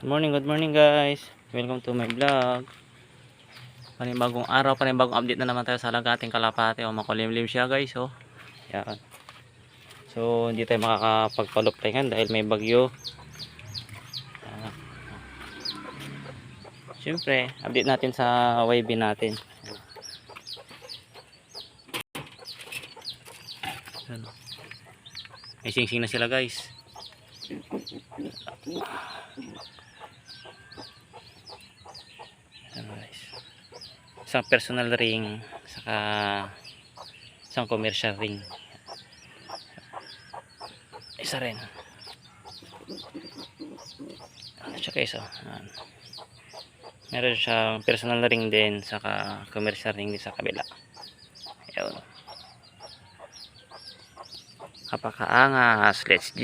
Good morning guys. Welcome to my vlog. Panibagong araw, panibagong update na naman tayo sa Lagating Kalapate. Makulimlim siya guys, oh. Yan. So, hindi tayo makakapagpaluptingan dahil may bagyo. Yan. Siyempre, update natin sa YB natin. Yan. May sing-sing na sila guys. Yan guys. Isang personal ring, saka isang commercial ring. Isa rin. Ano siya guys, oh. Meron siyang personal ring din, saka commercial ring din sa kabila. Ayun. Kapakaangas, let's G.